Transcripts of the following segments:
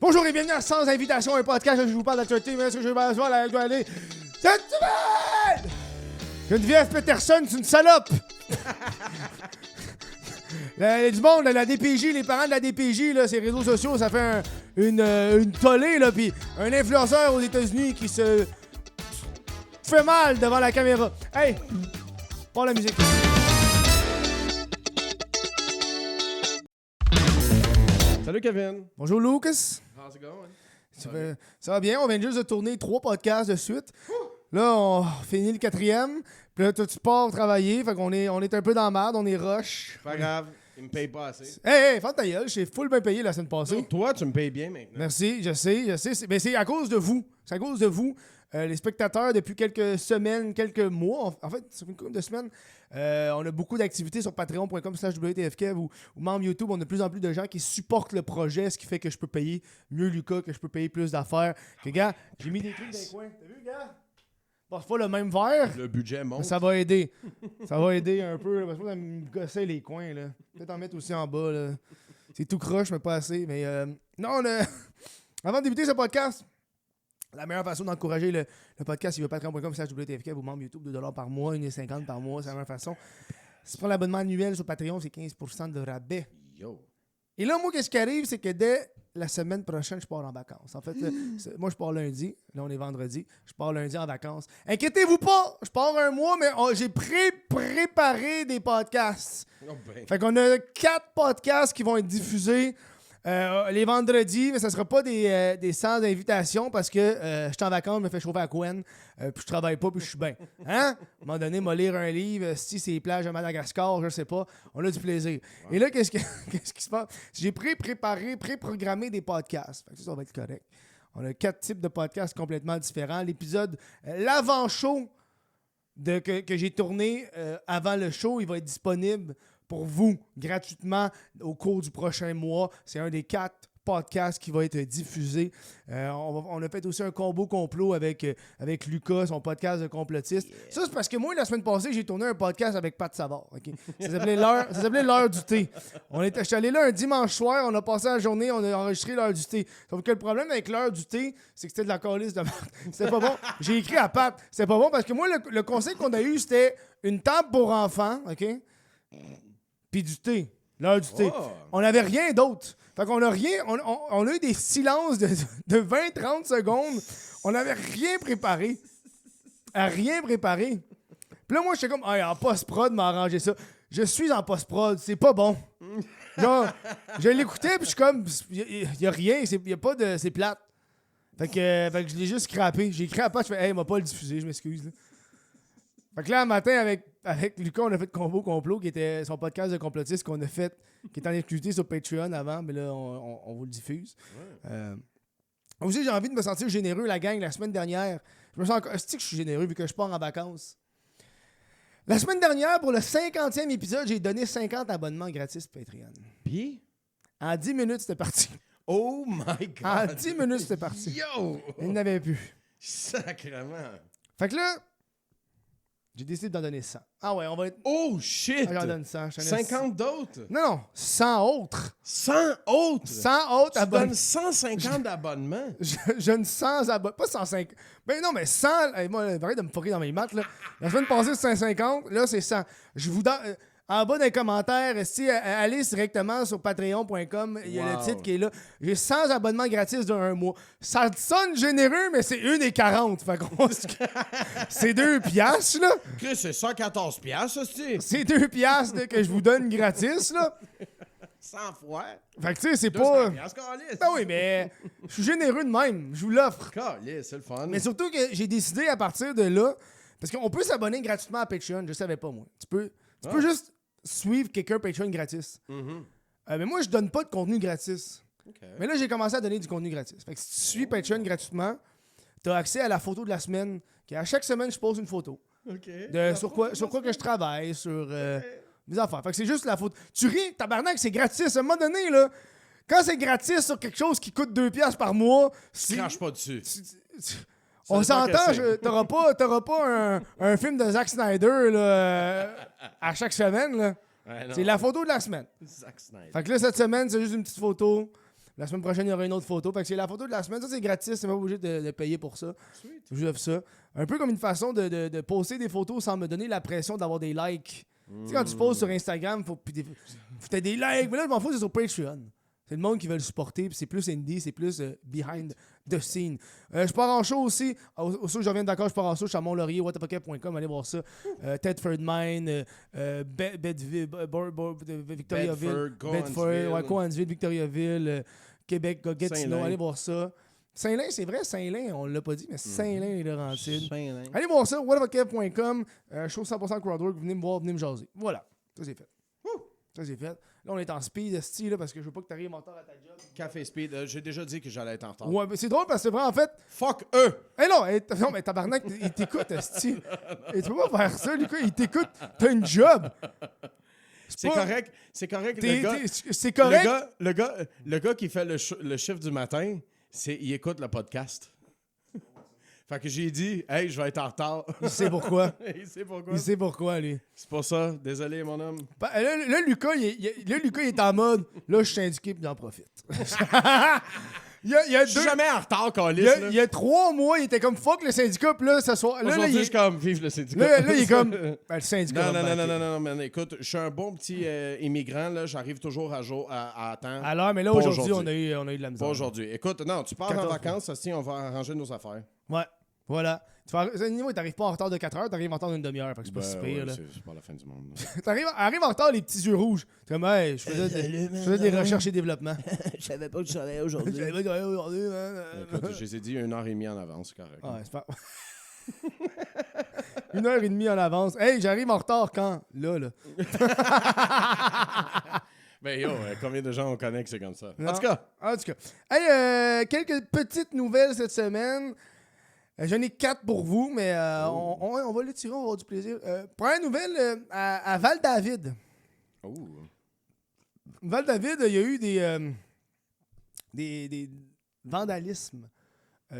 Bonjour et bienvenue à Sans Invitation, un podcast où je vous parle d'actualité, mais est-ce que je vais voir la aller cette semaine? Geneviève Peterson, c'est une salope! Du monde, la DPJ, les parents de la DPJ, là, ces réseaux sociaux, ça fait une tollée, là, pis un influenceur aux États-Unis qui se fait mal devant la caméra. Hey! Pas la musique. Salut Kevin. Bonjour Lucas. How's it going? Ça va bien, on vient juste de tourner 3 podcasts de suite. Là, on finit le 4e. Puis là, toi, tu pars travailler. Fait qu'on est un peu dans la merde, on est rush. Pas grave, il me paye pas assez. Hey, ferme ta gueule, j'ai full bien payé la semaine passée. Non, toi, tu me payes bien maintenant. Merci, je sais. Mais c'est à cause de vous. C'est à cause de vous. Les spectateurs, depuis quelques semaines, quelques mois, en fait, sur une couple de semaines, on a beaucoup d'activités sur patreon.com/WTFkev ou membres YouTube. On a de plus en plus de gens qui supportent le projet, ce qui fait que je peux payer mieux Lucas, que je peux payer plus d'affaires. Que, gars, j'ai mis des trucs dans les coins. T'as vu, gars? Bon, c'est pas le même verre. Le budget monte. Mais ça va aider. Ça va aider un peu. Parce que ça me gossait les coins. Là. Peut-être en mettre aussi en bas. Là. C'est tout croche, mais pas assez. Mais non, avant de débuter ce podcast, la meilleure façon d'encourager le podcast, il va patreon.com/WTFK, vous membres YouTube, $2 par mois, 1,50$ par mois, c'est la meilleure façon. Si tu prends l'abonnement annuel sur Patreon, c'est 15% de rabais. Yo. Et là, moi, qu'est-ce qui arrive, c'est que dès la semaine prochaine, je pars en vacances. En fait, moi, je pars lundi. Là, on est vendredi. Je pars lundi en vacances. Inquiétez-vous pas, je pars un mois, mais j'ai préparé des podcasts. Oh ben. Fait qu'on a 4 podcasts qui vont être diffusés les vendredis, mais ça sera pas des sans invitation parce que je suis en vacances, je me fais chauffer à Couen, puis je travaille pas, puis je suis bien. Hein? À un moment donné, m'a lire un livre, si c'est les plages de Madagascar, je sais pas, on a du plaisir. Wow. Et là, qu'est-ce qui se passe? J'ai pré-programmé des podcasts. Fait que ça va être correct. On a 4 types de podcasts complètement différents. L'épisode, l'avant-show que j'ai tourné avant le show, il va être disponible pour vous, gratuitement, au cours du prochain mois. C'est un des 4 podcasts qui va être diffusé. On a fait aussi un combo complot avec Lucas, son podcast de complotiste. Yeah. Ça, c'est parce que moi, la semaine passée, j'ai tourné un podcast avec Pat Savard. Okay? Ça s'appelait l'heure du thé. Je suis allé là un dimanche soir, on a passé la journée, on a enregistré l'heure du thé. Sauf que le problème avec l'heure du thé, c'est que c'était de la calice de merde. C'était pas bon. J'ai écrit à Pat. C'était pas bon parce que moi, le conseil qu'on a eu, c'était une table pour enfants, OK? Puis du thé. L'heure du thé. On n'avait rien d'autre. Fait qu'on a rien. On a eu des silences de 20-30 secondes. On n'avait rien préparé. Rien préparé. Puis là, moi, j'étais comme, en post-prod, m'a arrangé ça. Je suis en post-prod, c'est pas bon. Genre, je l'écoutais, puis je suis comme, il y a rien, y a pas de. C'est plate. Fait que je l'ai juste scrappé. J'ai écrit à Pat, je fais, hey, il m'a pas le diffusé, je m'excuse. Là. Fait que là, un matin, avec Lucas, on a fait Combo Complot, qui était son podcast de complotiste qu'on a fait, qui est en exclusivité sur Patreon avant, mais là, on vous le diffuse. Ouais. Aussi, j'ai envie de me sentir généreux, la gang, la semaine dernière. Je me sens encore... Est-ce que je suis généreux vu que je pars en vacances? La semaine dernière, pour le 50e épisode, j'ai donné 50 abonnements gratis Patreon. Puis? En 10 minutes, c'était parti. Oh my God! En 10 minutes, c'était parti. Yo! Il n'avait plus. Sacrement! Fait que là... J'ai décidé d'en donner 100. Ah ouais, on va être... Oh shit! J'en donne 100. 50 d'autres? Non, 100 autres. 100 autres? 100 autres abonnements. Tu donnes 150 d'abonnements? Je donne 100 abonnements. Pas 150. Ben non, mais 100... Moi, arrête de me fourrer dans mes maths, là. La semaine passée, c'est 150. Là, c'est 100. Je vous donne... En bas dans les commentaires, allez directement sur patreon.com. Il y a le titre qui est là. J'ai 100 abonnements gratis d'un mois. Ça sonne généreux, mais c'est 1,40. Fait qu'on... c'est 2 piastres, là. Chris, c'est 114 piastres, ça, c'est 2 piastres que je vous donne gratis, là. 100 fois. Fait que tu sais, c'est pas... Ah oui, mais je suis généreux de même. Je vous l'offre. C'est le fun. Mais surtout que j'ai décidé à partir de là... Parce qu'on peut s'abonner gratuitement à Patreon. Je savais pas, moi. Tu peux juste... suivre quelqu'un Patreon gratis. Mm-hmm. Mais moi, je donne pas de contenu gratis. Okay. Mais là, j'ai commencé à donner du contenu gratis. Fait que si tu suis Patreon gratuitement, tu as accès à la photo de la semaine. À chaque semaine, je pose une photo. Okay. Sur quoi que je travaille, sur mes affaires. Fait que c'est juste la photo. Tu ris, tabarnak, c'est gratis. À un moment donné, là, quand c'est gratis sur quelque chose qui coûte 2 piastres par mois... Tu craches pas dessus. On s'entend, t'auras pas un film de Zack Snyder là, à chaque semaine. Là. Ouais, c'est la photo de la semaine. Zack Snyder. Fait que là, cette semaine, c'est juste une petite photo. La semaine prochaine, il y aura une autre photo. Fait que c'est la photo de la semaine. Ça, c'est gratis. C'est pas obligé de payer pour ça. Sweet. J'offre ça. Un peu comme une façon de poster des photos sans me donner la pression d'avoir des likes. Tu sais, quand tu poses sur Instagram, faut que t'aies des likes. Mais là, je m'en fous, c'est sur Patreon. C'est le monde qui veut le supporter, puis c'est plus indie, c'est plus behind the scene. Je pars en show aussi. Au show, je reviens d'accord, je pars en show, je suis à Mont-Laurier, whatthefuck.com, allez voir ça. Thetford Mine, Victoriaville, Coansville, Victoriaville, Québec, Gatineau, Saint-Lin. allez voir ça. Saint-Lin, c'est vrai, Saint-Lin, on l'a pas dit, mais Saint-Lin et Laurentides. Saint-Lin. Allez voir ça, whatthefuck.com, show 100% crowdwork, venez me voir, venez me jaser. Voilà, ça c'est fait. Ça c'est fait. Là, on est en speed, esti, là, parce que je veux pas que t'arrives en retard à ta job. Café Speed, j'ai déjà dit que j'allais être en retard. Ouais, mais c'est drôle parce que c'est vrai, en fait. Fuck eux! Non, mais tabarnak, il t'écoute, esti. Et tu peux pas faire ça, Lucas, il t'écoute. T'as une job. C'est pas- correct. C'est correct. C'est correct. Le gars qui fait le chiffre du matin, il écoute le podcast. Fait que j'ai dit, hey, je vais être en retard. Il sait pourquoi. Il sait pourquoi. Il sait pourquoi, lui. C'est pour ça. Désolé, mon homme. Là, Lucas, il est en mode, là, je suis syndiqué, puis j'en profite. Il y a Je suis deux- jamais en retard, Calis. il y a 3 mois, il était comme fuck le syndicat, puis là, ça soit. Là, Aujourd'hui, il je suis est, comme, vive le syndicat. là, il est comme. Ben, le syndicat. Non, va me non, backer. man. Écoute, je suis un bon petit immigrant, là. J'arrive toujours à temps. Alors, mais là, Pas aujourd'hui, aujourd'hui. on a eu de la misère. Pas aujourd'hui. Écoute, non, tu pars en 14 vacances, aussi, on va arranger nos affaires. Ouais, voilà. Niveau, t'arrives pas en retard de 4 heures, t'arrives en retard d'une demi-heure. Fait que c'est pas si Ben, pire, ouais, là. c'est pas la fin du monde. Arrive en retard, les petits yeux rouges. T'es comme, hey, je faisais des recherches et développement. Je savais pas que tu travaillais aujourd'hui. J'avais pas travaillé aujourd'hui, man. Écoute, je les ai dit 1h30 en avance, c'est correct. Ouais, c'est pas. 1h30 en avance. Hey, j'arrive en retard quand? Là. Ben yo, combien de gens on connaît que c'est comme ça? Non. En tout cas, Hey, quelques petites nouvelles cette semaine. J'en ai 4 pour vous, mais on va les tirer, on va avoir du plaisir. Première nouvelle, à Val-David. oh, Val-David, il y a eu des vandalismes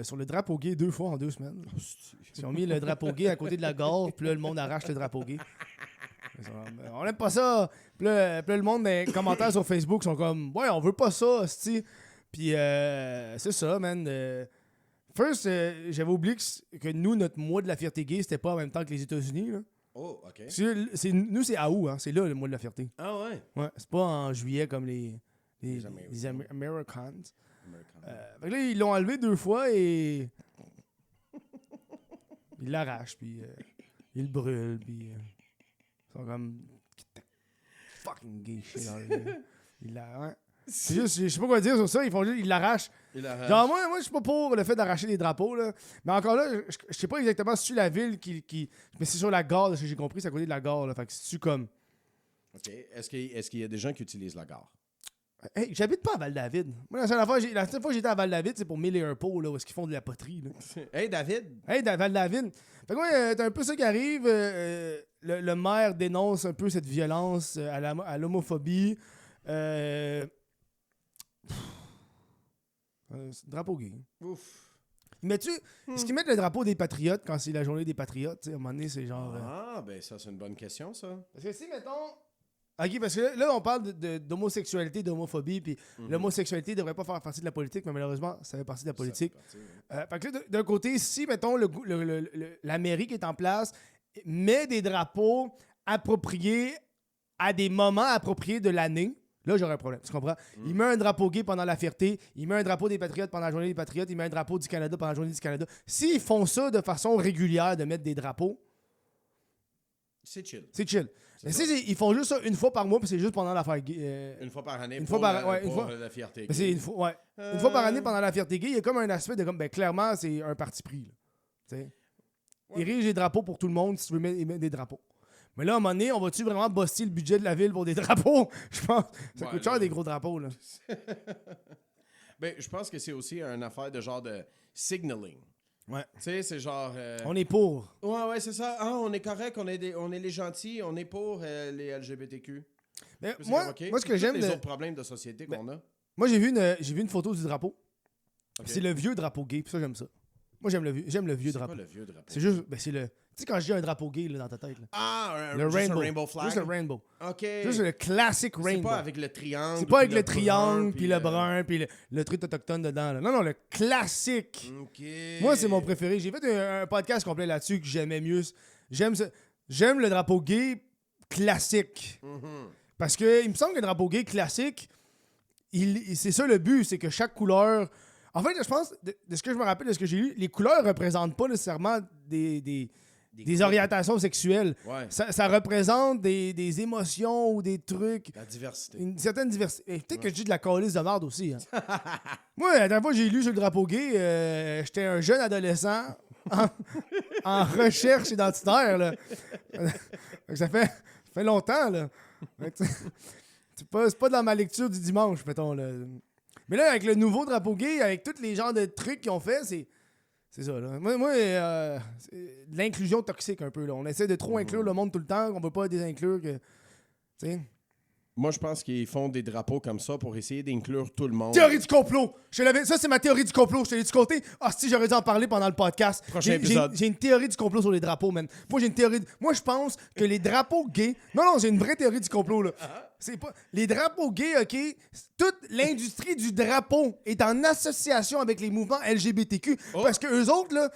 sur le drapeau gay 2 fois en 2 semaines. Ils ont mis le drapeau gay à côté de la gare, puis là, le monde arrache le drapeau gay. On n'aime pas ça. Puis là, le monde, dans les commentaires sur Facebook, sont comme, ouais, on veut pas ça, hostie. Puis c'est ça, man. First, j'avais oublié que nous, notre mois de la fierté gay, c'était pas en même temps que les États-Unis. Là. oh, OK. Nous, c'est à août, hein. C'est là le mois de la fierté. Ah ouais? Ouais, c'est pas en juillet comme les Américains. Americans. Fait que là, ils l'ont enlevé 2 fois et. Ils l'arrachent, puis ils le brûlent, puis. Ils sont comme. Fucking gay shit dans le Ils l'arrachent. C'est juste, je sais pas quoi dire sur ça, ils l'arrachent. Genre, moi, je suis pas pour le fait d'arracher des drapeaux, là. Mais encore là, je sais pas exactement si c'est la ville qui. Mais c'est sur la gare, de ce que j'ai compris, c'est à côté de la gare, là. Fait que c'est-tu comme. OK. Est-ce qu'il y a des gens qui utilisent la gare? Hey, j'habite pas à Val-David. Moi, la seule fois que j'étais à Val-David, c'est pour Mille et un pots, là, où est-ce qu'ils font de la poterie, là. Hey, David! Hey, Val-David. Fait que ouais, t'as un peu ça qui arrive. Le maire dénonce un peu cette violence à l'homophobie. Drapeau gay. Ouf. Mais est-ce qu'ils mettent le drapeau des patriotes quand c'est la journée des patriotes? T'sais, à un moment donné, c'est genre... Ah, ben ça, c'est une bonne question, ça. Parce que si, mettons... OK, parce que là on parle d'homosexualité, d'homophobie, puis l'homosexualité devrait pas faire partie de la politique, mais malheureusement, ça fait partie de la politique. Fait que là, d'un côté, si, mettons, la mairie qui est en place met des drapeaux appropriés à des moments appropriés de l'année, là, j'aurais un problème. Tu comprends? Il met un drapeau gay pendant la fierté, il met un drapeau des patriotes pendant la journée des patriotes, il met un drapeau du Canada pendant la journée du Canada. S'ils font ça de façon régulière, de mettre des drapeaux, c'est chill. c'est chill. Mais si ils font juste ça une fois par mois, puis c'est juste pendant la fête gay. Une fois par année une pour, fois par- ouais, pour une fois- la fierté. Mais c'est une fois par année pendant la fierté gay, il y a comme un aspect de comme, ben clairement, c'est un parti pris. Là. T'sais. Ils érigent des drapeaux pour tout le monde si tu veux mettre des drapeaux. Mais là, à un moment donné, on va-tu vraiment bosser le budget de la ville pour des drapeaux? Je pense. Ça Ouais, coûte cher là. des gros drapeaux, là. Ben, je pense que c'est aussi une affaire de genre de signaling. Ouais. Tu sais, c'est genre... On est pour. Ouais, c'est ça. Ah, on est correct, on est les gentils, on est pour les LGBTQ. Mais C'est moi, comme, OK. moi, ce que Tous j'aime... les autres problèmes de société qu'on a. Moi, j'ai vu une photo du drapeau. OK. C'est le vieux drapeau gay, puis ça, j'aime ça. Moi, j'aime le vieux C'est drapeau. quoi le vieux drapeau? C'est juste, c'est le... Tu sais, quand je dis un drapeau gay là, dans ta tête, là. Ah, Le juste rainbow. un rainbow flag? Juste le rainbow. OK. Juste le classic C'est rainbow. pas avec le triangle. C'est pas avec puis le triangle, brun, puis le brun, puis le truc autochtone dedans. Là. Non, le classique. OK. Moi, c'est mon préféré. J'ai fait un podcast complet là-dessus que j'aimais mieux. J'aime le drapeau gay classique. Parce que il me semble que le drapeau gay classique, c'est ça le but, c'est que chaque couleur... En fait, je pense, de ce que je me rappelle, de ce que j'ai lu, les couleurs représentent pas nécessairement des orientations sexuelles. Ouais. Ça représente des émotions ou des trucs. La diversité. Une certaine diversité. Et peut-être que je dis de la calice de merde aussi. Hein. Moi, la dernière fois que j'ai lu sur le drapeau gay, j'étais un jeune adolescent en recherche identitaire. Là. ça fait longtemps. Là. C'est pas dans ma lecture du dimanche, mettons. Là. Mais là, avec le nouveau drapeau gay, avec tous les genres de trucs qu'ils ont fait, c'est ça. Là. Moi c'est de l'inclusion toxique un peu. Là. On essaie de trop inclure le monde tout le temps, qu'on veut pas désinclure. Que, t'sais. Moi, je pense qu'ils font des drapeaux comme ça pour essayer d'inclure tout le monde. Théorie du complot! Ça, c'est ma théorie du complot. Je te l'ai dit côté. Ah, si, j'aurais dû en parler pendant le podcast. Prochain épisode. J'ai une théorie du complot sur les drapeaux, man. Moi, j'ai une théorie. Moi, je pense que les drapeaux gays. Non, j'ai une vraie théorie du complot, là. C'est pas. Les drapeaux gays, OK? Toute l'industrie du drapeau est en association avec les mouvements LGBTQ. Parce que eux autres, là,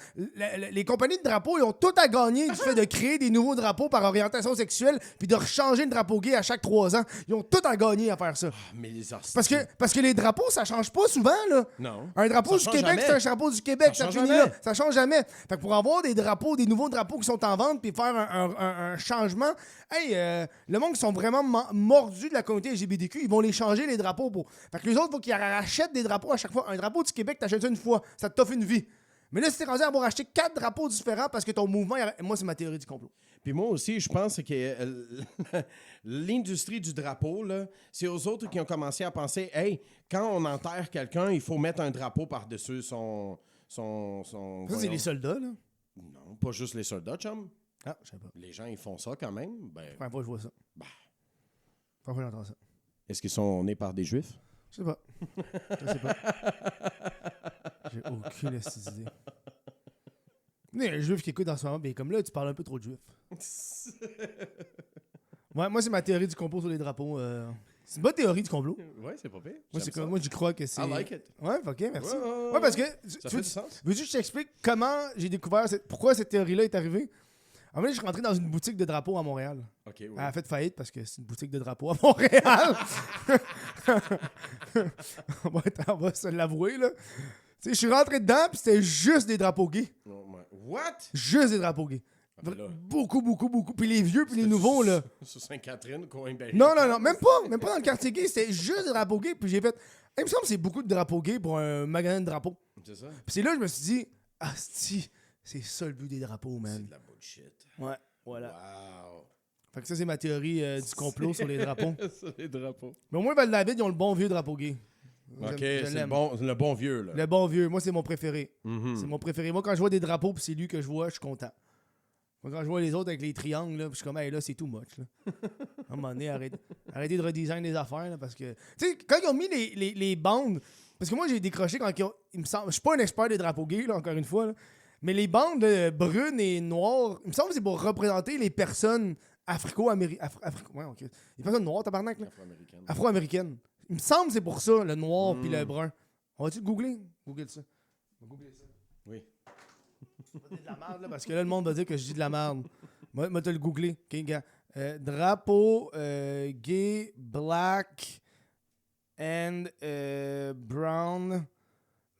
les compagnies de drapeaux, ils ont tout à gagner du fait de créer des nouveaux drapeaux par orientation sexuelle puis de rechanger le drapeau gay à chaque 3 ans. Ils ont tout à gagner à faire ça. Mais les hosties. Parce que les drapeaux, ça change pas souvent, là. Non. Un drapeau Ça du change Québec, jamais. c'est un drapeau du Québec. Ça Ça change finit jamais. là. Ça change jamais. Fait que pour avoir des drapeaux, des nouveaux drapeaux qui sont en vente, puis faire un changement, le monde qui sont vraiment mordus de la communauté LGBTQ, ils vont les changer, les drapeaux. Fait que les autres, il faut qu'ils rachètent des drapeaux à chaque fois. Un drapeau du Québec, t'achètes ça une fois. Ça te t'offre une vie. Mais là, si t'es rendu à avoir acheté 4 drapeaux différents parce que ton mouvement... Moi, c'est ma théorie du complot. Puis moi aussi, je pense que l'industrie du drapeau, là, c'est aux autres qui ont commencé à penser, hey, quand on enterre quelqu'un, il faut mettre un drapeau par-dessus son Ça, c'est voyons. les soldats, là. Non, pas juste les soldats, chum. Ah, je sais pas. Les gens, ils font ça quand même. Ben, Première fois que je vois ça. Bah. Première fois que j'entends ça. est-ce qu'ils sont nés par des juifs? Je sais pas. Je sais pas. J'ai aucune idée. Il y a un juif qui écoute en ce moment, mais comme là, tu parles un peu trop de juif. Ouais, moi, c'est ma théorie du complot sur les drapeaux. C'est une bonne théorie du complot. Ouais, c'est pas pire. Moi, j'y crois que c'est. I like it. Ouais, ok, merci. Ouais, Ouais, parce que. Ça fait du sens. Veux-tu que je t'explique comment j'ai découvert pourquoi cette théorie-là est arrivée? En fait, je suis rentré dans une boutique de drapeaux à Montréal. OK, oui. Elle a fait faillite parce que c'est une boutique de drapeaux à Montréal. on va se l'avouer, là. Tu sais, je suis rentré dedans, puis c'était juste des drapeaux gays. Oh, my- What? Juste des drapeaux gays. ben là. Beaucoup. Puis les vieux, puis les nouveaux, là. Sur Sainte-Catherine, Coimberry. Non, même pas dans le quartier gay, c'était juste des drapeaux gays. Puis j'ai fait, il me semble que c'est beaucoup de drapeaux gays pour un magasin de drapeaux. C'est ça? Puis c'est là que je me suis dit, asti, c'est ça le but des drapeaux, C'est man. de la bullshit. Ouais, voilà. Wow. Fait que ça, c'est ma théorie du complot sur les drapeaux. Sur les drapeaux. Mais au moins, Val-David, ils ont le bon vieux drapeau gay. OK, Je c'est l'aime. le bon vieux, là. Le bon vieux, moi, c'est mon préféré. Mhm. C'est mon préféré. Moi, quand je vois des drapeaux, puis c'est lui que je vois, je suis content. Moi, quand je vois les autres avec les triangles, là, puis je suis comme, hey, là, c'est too much. Là. À un moment donné, arrêtez de redesign les affaires, là, parce que... Tu sais, quand ils ont mis les bandes... Parce que moi, j'ai décroché quand ils ont... Il me semble... Je suis pas un expert des drapeaux gays, là, encore une fois, là, mais les bandes brunes et noires, il me semble que c'est pour représenter les personnes afro-américaines. Ouais, OK. Les personnes noires, tabarnak, là. Afro-américaine. Afro-américaines. Il me semble que c'est pour ça, le noir puis le brun. On va-tu le googler? Google ça. On va googler ça. Oui. Je vais dire de la merde, là, parce que là, le monde va dire que je dis de la merde. Moi, te le googler. OK, gars. Drapeau gay, black and brown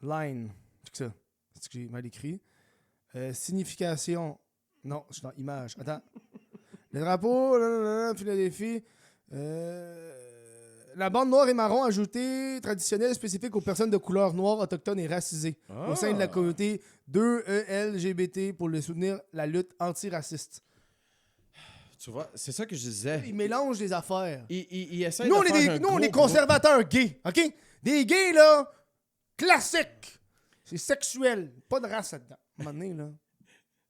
line. C'est ça. C'est ce que j'ai mal écrit. Signification. Non, je suis dans image. Attends. Le drapeau, Philadelphie. La bande noire et marron ajoutée, traditionnelle, spécifique aux personnes de couleur noire, autochtones et racisées. Au sein de la communauté 2ELGBT pour le soutenir la lutte antiraciste. Tu vois, c'est ça que je disais. Ils mélangent les affaires. Il essaie Nous, de on est faire des, un nous, on gros est conservateurs gays, OK? Des gays, là, classiques. C'est sexuel. Pas de race là-dedans. À un moment donné, là.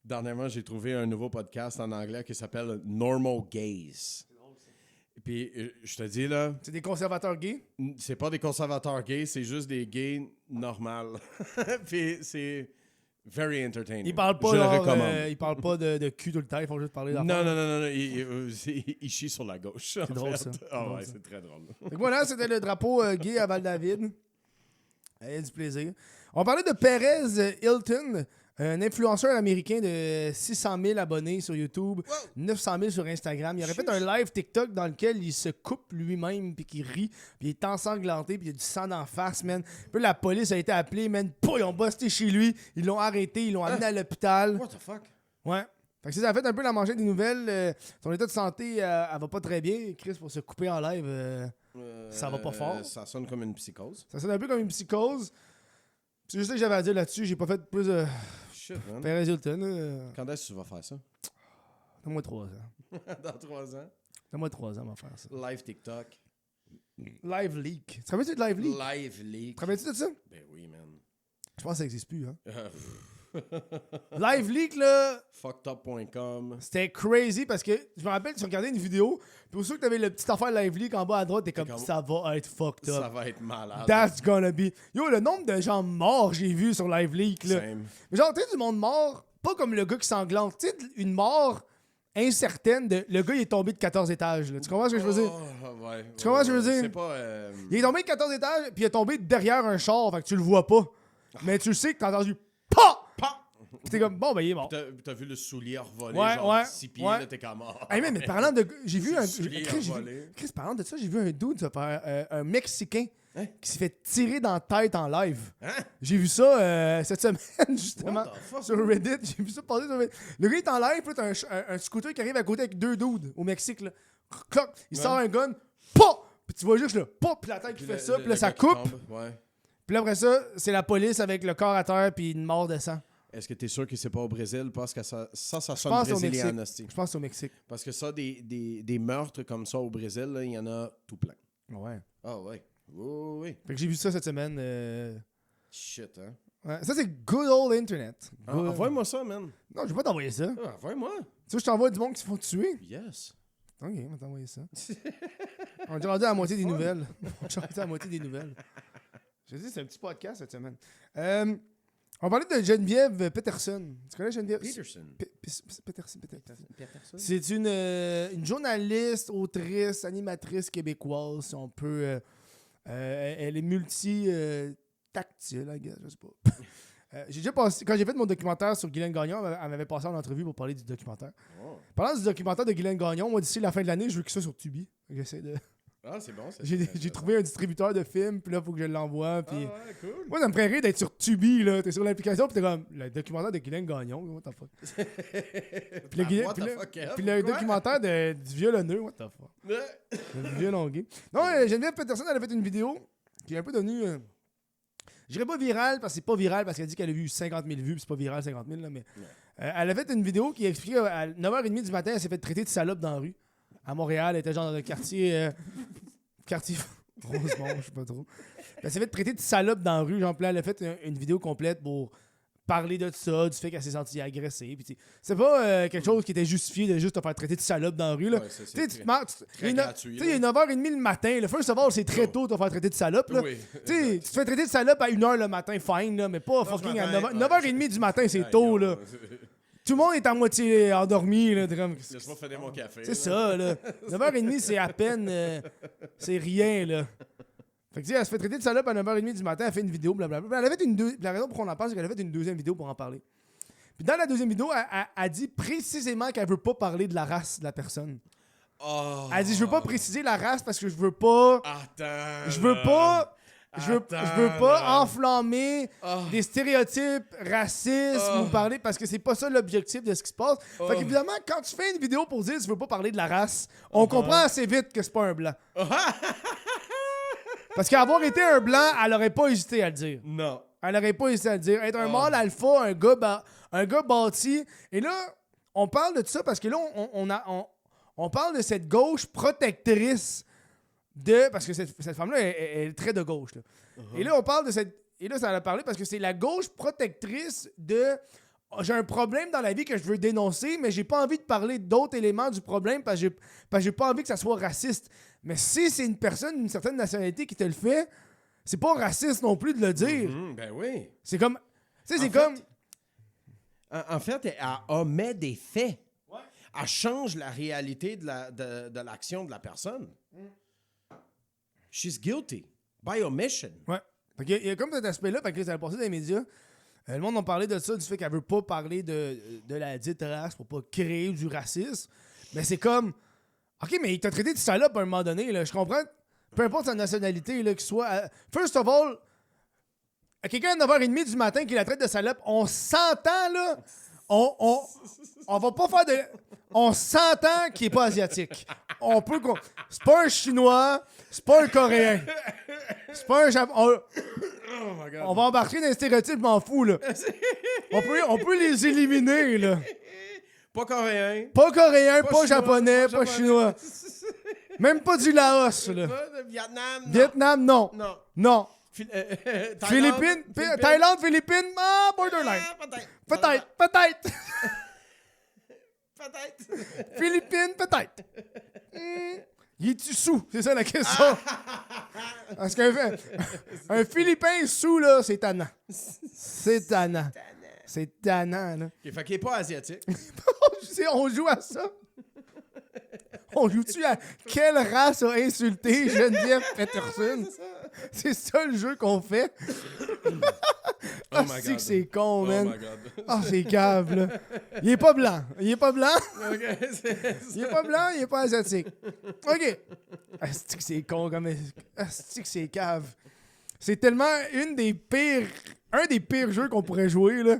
Dernièrement, j'ai trouvé un nouveau podcast en anglais qui s'appelle Normal Gays. Puis, je te dis, là, C'est des conservateurs gays. c'est pas des conservateurs gays, c'est juste des gays normales. Puis, Very entertaining. Ils parlent pas, Je le genre, recommande. ils parlent pas de cul tout le temps, ils font juste parler d'affaires. Non. Il chie sur la gauche. C'est drôle, ça. Ah drôle, ouais, ça. c'est très drôle. Fait que voilà, c'était le drapeau gay à Val-David. Il y a du plaisir. On parlait de Perez Hilton, un influenceur américain de 600 000 abonnés sur YouTube, 900 000 sur Instagram. Il aurait fait un live TikTok dans lequel il se coupe lui-même, puis qu'il rit, puis il est ensanglanté, puis il y a du sang d'en face, man. Puis la police a été appelée, man. Pouh, ils ont busté chez lui, ils l'ont arrêté, ils l'ont amené à l'hôpital. What the fuck? Ouais. Fait que ça a fait un peu la manchette des nouvelles. Son état de santé, elle va pas très bien. Chris, pour se couper en live, ça va pas fort. Ça sonne comme une psychose. Ça sonne un peu comme une psychose. C'est juste ça que j'avais à dire là-dessus. J'ai pas fait plus de Shit, man. Perez Hilton. Quand est-ce que tu vas faire ça? Donne-moi 3 ans. Dans 3 ans. Donne-moi 3 ans, on va faire ça. Live TikTok. Live Leak. Tu te rappelles-tu de Live Leak? Live leak. Tu te rappelles-tu de ça? Ben oui, man. Je pense que ça existe plus, hein. Live Leak, là, Fuckedup.com. c'était crazy parce que je me rappelle, tu regardais une vidéo, puis pour ceux que t'avais le petit affaire Live Leak en bas à droite, t'es comme, ça va être fucked up. Ça va être malade. That's gonna be. Yo, le nombre de gens morts j'ai vu sur Live Leak, là. Same. Mais genre, tu sais, du monde mort, pas comme le gars qui s'englante. Tu sais, une mort incertaine de. Le gars, il est tombé de 14 étages, là. Tu comprends ce que je veux dire? Oh, ouais. Tu comprends ce que je veux dire? C'est pas... Il est tombé de 14 étages, puis il est tombé derrière un char, fait que tu le vois pas. Mais tu le sais que t'as entendu PA! Pa! Pis t'es comme, bon, ben, il est mort. T'as vu le soulier revoler, Ouais, genre ouais, 6 pieds, ouais. là, t'es comme mort. Hey, mais parlant de. J'ai vu un. Soulier Chris, envolé. Chris, parlant de ça, j'ai vu un dude, ça, un Mexicain, Hein? qui s'est fait tirer dans la tête en live. Hein? J'ai vu ça cette semaine, justement, What the fuck? sur Reddit. J'ai vu ça passer sur Reddit. Le gars est en live, puis t'as un scooter qui arrive à côté avec 2 dudes au Mexique. Là. Cloc, il sort un gun, PA! Puis tu vois juste là, PA! Puis la tête qui fait ça, puis là, ça gars qui coupe. tombe, ouais. Puis là, après ça, c'est la police avec le corps à terre, puis une mort de sang. Est-ce que t'es sûr que c'est pas au Brésil? Parce que ça Je sonne pense au brésilien, Mexique. hostie. Je pense que c'est au Mexique. Parce que ça, des meurtres comme ça au Brésil, là, il y en a tout plein. Ouais. Ah ouais. Oui. Fait que j'ai vu ça cette semaine. Shit, hein? Ouais. Ça, c'est good old Internet. Good- Envoie-moi ça, man. Non, je vais pas t'envoyer ça. Ah, envoie-moi. Tu veux que je t'envoie du monde qui se font tuer? Yes. Ok, on va t'envoyer ça. On est déjà rendu à la moitié des nouvelles. On est déjà rendu à la moitié des nouvelles. Je te dis, c'est un petit podcast cette semaine. On parlait de Geneviève Peterson. Tu connais Geneviève? Peterson. Peterson. Peterson? C'est une journaliste, autrice, animatrice québécoise, si on peut. Elle est multi-tactile, I guess, je sais pas. J'ai déjà passé, quand j'ai fait mon documentaire sur Guylaine Gagnon, elle m'avait passé en entrevue pour parler du documentaire. Oh. Parlant du documentaire de Guylaine Gagnon, moi, d'ici la fin de l'année, je veux que ça sur Tubi. J'essaie de. Ah, c'est bon. J'ai trouvé un distributeur de films, puis là, il faut que je l'envoie. Ah Puis... ouais, cool. Moi, ça me ferait rire d'être sur Tubi, là. T'es sur l'application, puis t'es comme, le documentaire de Guylaine Gagnon, what the fuck. Puis le, Guylaine- What puis the le- fuck, Kev? puis le Quoi? documentaire du violonneux, what the fuck. Le violon gay. Non, Geneviève Peterson, elle a fait une vidéo qui est un peu devenue. Je dirais pas virale, parce que c'est pas viral, parce qu'elle dit qu'elle a vu 50 000 vues, puis c'est pas viral 50 000, là, mais. Elle a fait une vidéo qui expliquait à 9h30 du matin, elle s'est fait traiter de salope dans la rue. À Montréal, elle était genre dans le quartier. Quartier Rosemont, je sais pas trop. Elle s'est fait traiter de salope dans la rue. Genre, puis là, elle a fait une vidéo complète pour parler de ça, du fait qu'elle s'est sentie agressée. Puis, c'est pas quelque chose qui était justifié de juste te faire traiter de salope dans la rue. Là. Ouais, ça, c'est Tu sais, tu très- te marres, très gratuit, tu sais, il est 9h30 le matin. Le first of all, c'est très tôt de te faire traiter de salope. Là. Oui. Tu sais, tu te fais traiter de salope à 1h le matin, fine, là, mais pas fucking à 9h. ouais. 9h30 du matin, c'est tôt. Là. Tout le monde est à moitié endormi. Là, comme... Laisse-moi finir mon café. C'est ça, là. 9h30, c'est à peine. C'est rien, là. Fait que, tu sais, elle se fait traiter de salope à 9h30 du matin, elle fait une vidéo, blablabla. Elle a fait la raison pour qu'on en parle, c'est qu'elle a fait une deuxième vidéo pour en parler. Puis dans la deuxième vidéo, elle dit précisément qu'elle veut pas parler de la race de la personne. Oh. Elle dit, je veux pas préciser la race parce que je veux pas. Attends. Je veux pas. Je veux pas là. enflammer Oh. des stéréotypes racistes ou parler parce que c'est pas ça l'objectif de ce qui se passe. Fait qu'évidemment, quand tu fais une vidéo pour dire que tu veux pas parler de la race, on comprend assez vite que c'est pas un blanc. Parce qu'avoir été un blanc, elle aurait pas hésité à le dire. Non. Elle aurait pas hésité à le dire. Être un mâle alpha, un gars bâti. Et là, on parle de ça parce que là, on parle de cette gauche protectrice de... Parce que cette femme-là, elle est très de gauche. Là. Et là, on parle de cette... Et là, ça a parlé parce que c'est la gauche protectrice de... J'ai un problème dans la vie que je veux dénoncer, mais j'ai pas envie de parler d'autres éléments du problème parce que j'ai pas envie que ça soit raciste. Mais si c'est une personne d'une certaine nationalité qui te le fait, c'est pas raciste non plus de le dire. Ben oui. C'est comme... Tu sais, c'est En fait, comme... En fait, elle omet des faits. Ouais. Elle change la réalité de l'action de la personne. She's guilty by omission. Ouais. Fait qu'il y a comme cet aspect-là, fait que ça a passé dans les médias. Le monde a parlé de ça, du fait qu'elle veut pas parler de la dite race pour pas créer du racisme. Mais c'est comme... OK, mais il t'a traité de salope à un moment donné, là. Je comprends. Peu importe sa nationalité, là, qu'il soit... First of all, quelqu'un à 9h30 du matin qui la traite de salope, on s'entend, là. On va pas faire de... On s'entend qu'il est pas asiatique. C'est pas un Chinois, c'est pas un Coréen. C'est pas un Japonais. Oh my God. On va embarquer dans les stéréotypes, je m'en fous, là. On peut les éliminer, là. Pas coréen. Pas coréen, pas chinois, japonais, pas chinois. Même pas du Laos, là. Pas de Vietnam. Non. Vietnam, non. Non. Non. Philippines. Thaïlande, Philippines, borderline. Peut-être. Peut-être. Peut-être. Philippines, peut-être. Il est-tu sous? C'est ça la question. Parce qu'un Philippin sous, là, c'est tannant. C'est tannant. C'est tannant, là. Okay, fait qu'il est pas asiatique. On joue à ça. On joue-tu à quelle race a insulté Geneviève Peterson? C'est ça le jeu qu'on fait. Oh my God. C'est con, man. Oh my God. Ah, c'est cave, là. Il est pas blanc. Il est pas blanc. Okay, Il est pas blanc, il est pas asiatique. OK. Asti que c'est con comme... Asti que c'est cave. C'est tellement un des pires jeux qu'on pourrait jouer, là.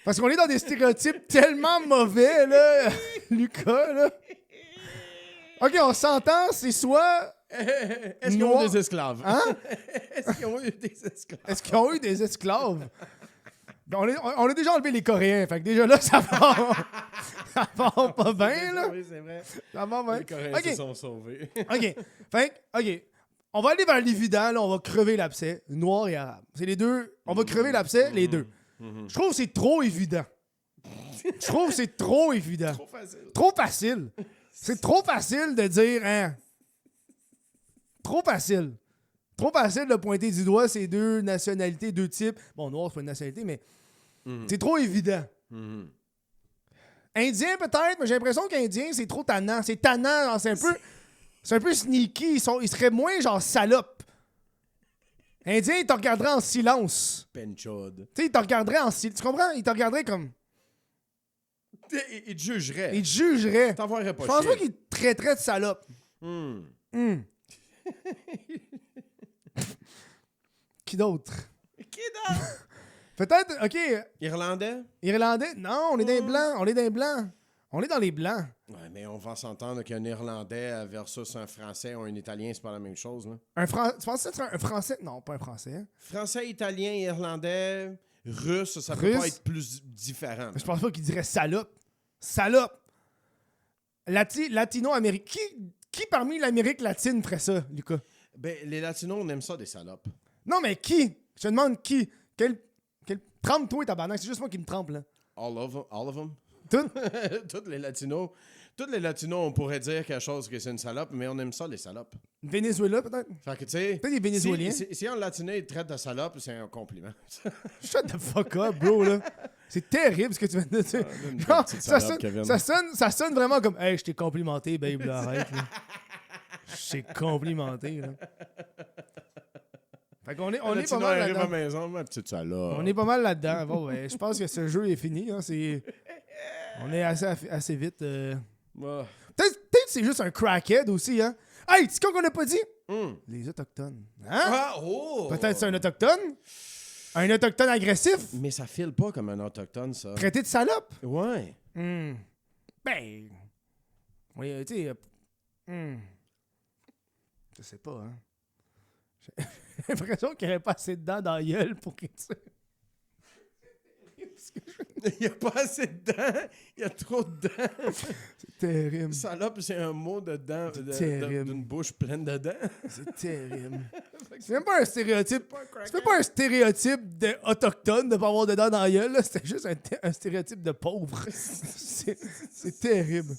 Parce qu'on est dans des stéréotypes tellement mauvais, là, Lucas, là. OK, on s'entend, c'est soit... Est-ce qu'ils ont des esclaves? Hein? Est-ce qu'ils ont eu des esclaves? Est-ce qu'ils ont eu des esclaves? Ben, on a déjà enlevé les Coréens, fait que déjà là, ça va pas bien, là. Oui, c'est vrai. Ça va bien. Les Coréens OK. se sont sauvés. OK. Fait que, OK. On va aller vers l'évident, là, on va crever l'abcès, noir et arabe. C'est les deux. On va crever l'abcès, les deux. Je trouve que c'est trop évident. Je trouve que c'est trop évident. Trop facile. Trop facile. C'est trop facile de dire, hein. Trop facile. Trop facile de pointer du doigt ces deux nationalités, deux types. Bon, noir, c'est pas une nationalité, mais c'est trop évident. Indien, peut-être, mais j'ai l'impression qu'Indien, c'est trop tannant. C'est tannant, genre, c'est un peu sneaky. Ils seraient moins, genre, salopes. Indien, il te regarderait en silence. Penchod. Tu sais, il te regarderait en silence. Tu comprends? Il te regarderait comme... Il te jugerait. Il te jugerait. T'envoierais pas Je pense chier. pas qu'il te traiterait de salope. Qui d'autre? Qui donc? Peut-être, OK, Irlandais? Irlandais? Non, on est dans les blancs. On est dans les blancs. On est dans les blancs. Ouais, mais on va s'entendre qu'un Irlandais versus un Français ou un Italien, c'est pas la même chose, là. Tu penses que c'est un Français? Non, pas un Français. Hein? Français, Italien, Irlandais, Russe, ça peut Russe? pas être plus différent. Je pense pas qu'il dirait salope. Salope. Latino-américain. Qui parmi l'Amérique latine ferait ça, Lucas? Ben, les Latinos, on aime ça, des salopes. Non, mais qui? Je te demande qui? Trempe-toi, tabarnak. C'est juste moi qui me trempe, là. All of them. Tout? Tous les Latinos, on pourrait dire quelque chose que c'est une salope, mais on aime ça, les salopes. Venezuela, peut-être? Fait que, tu sais... Peut-être des Vénézuéliens. Si un Latino, il te traite de salope, c'est un compliment. Shut the fuck up, bro, là. C'est terrible ce que tu viens de dire. une Genre, petite ça, salope, Kevin. ça sonne vraiment comme « Hey, je t'ai complimenté, babe, là, arrête, là. Je t'ai complimenté, là. » Fait qu'on est pas Latino mal arrive à là-dedans. la maison, ma petite salope. On est pas mal là-dedans. Bon, ben, je pense que ce jeu est fini. Hein, on est assez vite. Ah. Peut-être que c'est juste un crackhead aussi. Hein. Hey, tu sais quoi qu'on n'a pas dit? Hum. Les Autochtones. Hein? Ah, oh! Peut-être c'est un Autochtone? Un Autochtone agressif? Mais ça file pas comme un autochtone, ça. Traité de salope? Ouais. Ben... Oui, tu sais... Je sais pas, hein. J'ai l'impression qu'il n'y aurait pas assez de dents dans la gueule pour que tu... Il n'y a pas assez de dents. Il y a trop de dents. C'est terrible. Salope, c'est un mot de dents, terrible. d'une bouche pleine de dents. C'est terrible. C'est même pas un stéréotype. C'est même pas un stéréotype d'autochtone de pas avoir de dents dans la gueule. Là. C'était juste un stéréotype de pauvre. C'est terrible.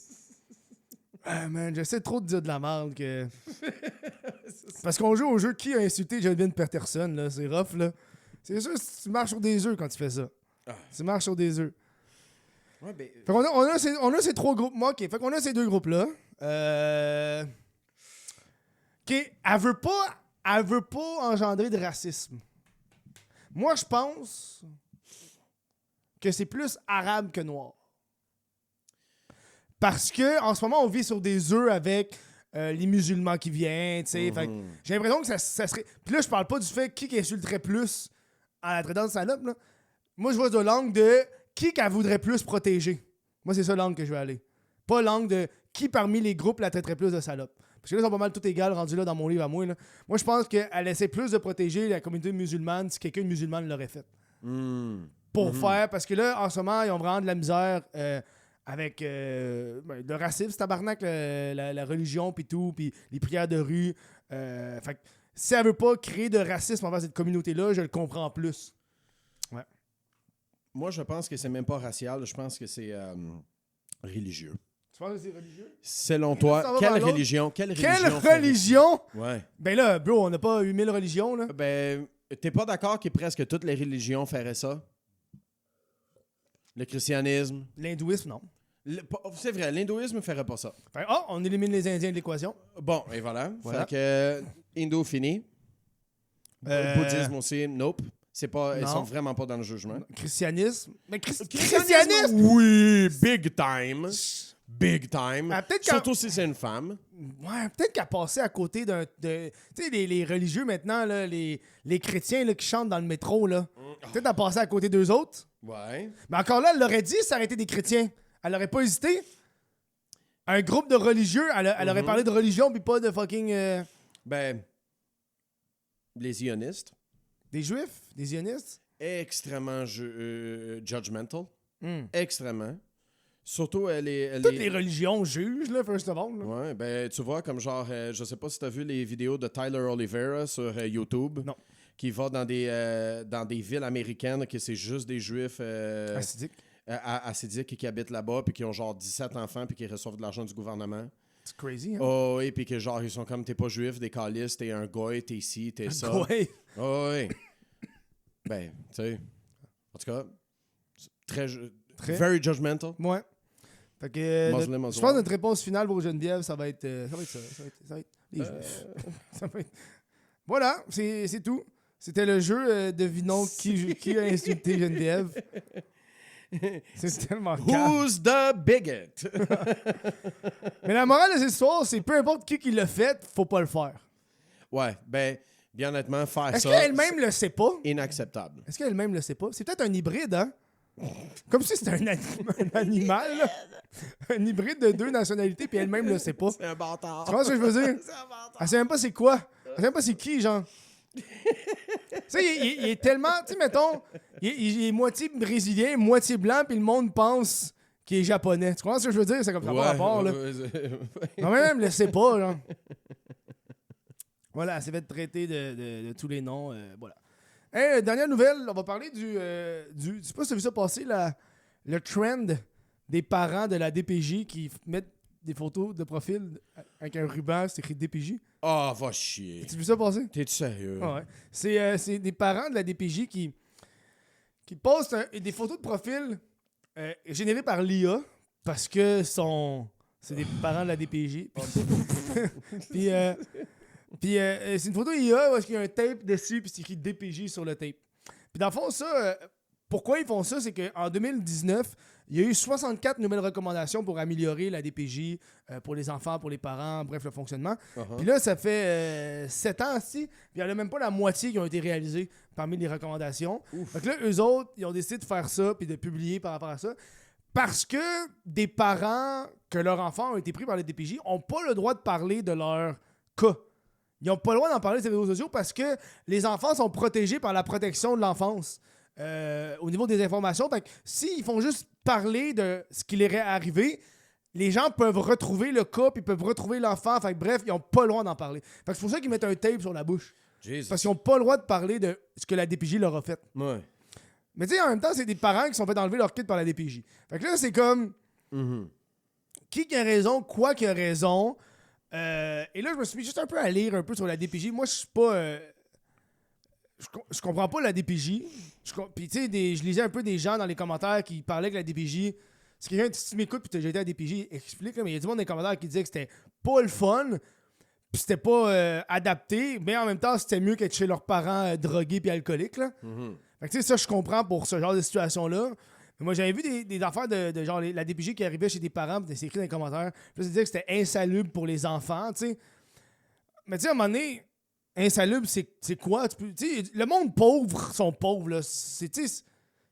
Ah man, j'essaie trop de dire de la merde que... Parce qu'on joue au jeu qui a insulté Geneviève Peterson, là. C'est rough, là. C'est sûr que tu marches sur des œufs quand tu fais ça. Tu marches sur des œufs. Ouais, ben, Fait qu'on a, on a ces 3 groupes. Moi, OK. Fait qu'on a ces 2 groupes-là. OK. Elle veut pas engendrer de racisme. Moi, je pense que c'est plus arabe que noir. Parce que en ce moment, on vit sur des œufs avec les musulmans qui viennent, tu sais. Fait que j'ai l'impression que ça serait... Puis là, je parle pas du fait qui insulterait plus à la traitance de salope, là. Moi, je vois de l'angle de qui qu'elle voudrait plus protéger. Moi, c'est ça l'angle que je vais aller. Pas l'angle de qui parmi les groupes la traiterait plus de salope. Parce que là, ils sont pas mal tout égales rendus là dans mon livre à moi. Là. Moi, je pense qu'elle essaie plus de protéger la communauté musulmane si quelqu'un de musulman l'aurait fait. Pour faire, parce que là, en ce moment, ils ont vraiment de la misère avec le racisme, tabarnak, la religion, puis tout, puis les prières de rue. Fait que si elle veut pas créer de racisme envers cette communauté-là, je le comprends plus. Ouais. moi, je pense que c'est même pas racial. Je pense que c'est religieux. Tu penses que c'est religieux? Selon Ça toi, va vers l'autre. quelle Quelle religion? Ouais. Ben là, bro, on n'a pas 8000 religions, là. Ben, t'es pas d'accord que presque toutes les religions feraient ça? Le christianisme. L'hindouisme, non. C'est vrai, l'hindouisme ferait pas ça. Fait, on élimine les Indiens de l'équation. Bon, et voilà. Voilà. Fait que Indo fini. Bouddhisme aussi, nope. C'est pas, ils Non. sont vraiment pas dans le jugement. Christianisme. Mais Christianisme? Oui, big time. Big time. Ah, peut-être Surtout si c'est une femme. Ouais, peut-être qu'elle passait à côté d'un. Tu sais, les religieux maintenant, là, les chrétiens là, qui chantent dans le métro, là. Peut-être qu'elle passait à côté d'eux autres. Ouais. Mais encore là, elle l'aurait dit, ça aurait été des chrétiens. Elle aurait pas hésité. Un groupe de religieux, elle aurait parlé de religion puis pas de fucking. Ben, les zionistes, Des juifs, des zionistes. extrêmement judgmental. Extrêmement. Surtout, Toutes les religions jugent, là, first of all. Là. Ouais, ben, tu vois, comme genre, je sais pas si t'as vu les vidéos de Tyler Oliveira sur YouTube. Non. Qui va dans des villes américaines que c'est juste des juifs Acidique. acidiques qui habitent là-bas puis qui ont genre 17 enfants puis qui reçoivent de l'argent du gouvernement. C'est crazy, hein? Oh oui, puis que genre ils sont comme t'es pas juif, des calices, t'es un goy, t'es ci, t'es ça. Ouais. Oh oui. Ben, tu sais. En tout cas, très very judgmental. Ouais. Fait que, Muslim as je pense well. que notre réponse finale pour Geneviève, ça va être ça. Ça va être les juifs. Ça va être... Voilà, c'est tout. C'était le jeu devinons qui a insulté Geneviève. C'est tellement calme. Who's the bigot? Mais la morale de cette histoire, c'est peu importe qui l'a fait, faut pas le faire. Ouais, ben, bien honnêtement, faire Est-ce ça, qu'elle-même le sait pas? c'est inacceptable. Est-ce qu'elle-même le sait pas? C'est peut-être un hybride, hein? Comme si c'était un animal, là. Un hybride de 2 nationalités, puis elle-même le sait pas. C'est un bâtard. Tu vois ce que je veux dire? Elle sait même pas c'est quoi. Elle sait même pas c'est qui, genre. Tu sais, il est tellement... Tu sais, mettons, il est moitié brésilien, moitié blanc, puis le monde pense qu'il est japonais. Tu comprends ce que je veux dire? C'est comme ça par rapport, là. Non, même, le sait pas, genre. Voilà, elle s'est fait traiter de tous les noms. Voilà. Hey, dernière nouvelle, on va parler du... Je sais pas si tu as vu ça passer, le trend des parents de la DPJ qui mettent des photos de profil avec un ruban, c'est écrit DPJ. Ah, va chier. Tu as vu ça passer? T'es-tu sérieux? Ah ouais. C'est des parents de la DPJ qui postent des photos de profil générées par l'IA parce que c'est des parents de la DPJ. Puis c'est une photo IA où il y a un tape dessus puis c'est écrit DPJ sur le tape. Puis dans le fond, ça, pourquoi ils font ça, c'est qu'en 2019, il y a eu 64 nouvelles recommandations pour améliorer la DPJ pour les enfants, pour les parents, bref, le fonctionnement. Puis là, ça fait 7 ans aussi, puis il n'y en a même pas la moitié qui ont été réalisées parmi les recommandations. Fait que là, eux autres, ils ont décidé de faire ça puis de publier par rapport à ça. Parce que des parents que leurs enfants ont été pris par les DPJ n'ont pas le droit de parler de leur cas. Ils n'ont pas le droit d'en parler sur les réseaux sociaux parce que les enfants sont protégés par la protection de l'enfance. Au niveau des informations. Fait que s'ils font juste parler de ce qui leur est arrivé, les gens peuvent retrouver le cas puis peuvent retrouver l'enfant. Fait que bref, ils n'ont pas le droit d'en parler. Fait que c'est pour ça qu'ils mettent un tape sur la bouche. Jesus. Parce qu'ils n'ont pas le droit de parler de ce que la DPJ leur a fait. Ouais. Mais tu sais, en même temps, c'est des parents qui sont fait enlever leur kit par la DPJ. Fait que là, c'est comme... Qui a raison, quoi qui a raison. Et là, je me suis mis juste un peu à lire un peu sur la DPJ. Moi, je suis pas... je comprends pas la DPJ. Puis tu sais, je lisais un peu des gens dans les commentaires qui parlaient que la DPJ... Si quelqu'un, si tu m'écoutes puis tu as déjà été à la DPJ, explique, là, mais il y a du monde dans les commentaires qui disait que c'était pas le fun, puis c'était pas adapté, mais en même temps, c'était mieux qu'être chez leurs parents drogués puis alcooliques, là. Fait que tu sais, ça, je comprends pour ce genre de situation-là. Mais moi, j'avais vu des affaires de genre la DPJ qui arrivait chez des parents, puis c'est écrit dans les commentaires, puis ça disait que c'était insalubre pour les enfants, tu sais. Mais tu sais, à un moment donné, insalubre, c'est quoi? Tu sais, le monde pauvre sont pauvres, là. Ils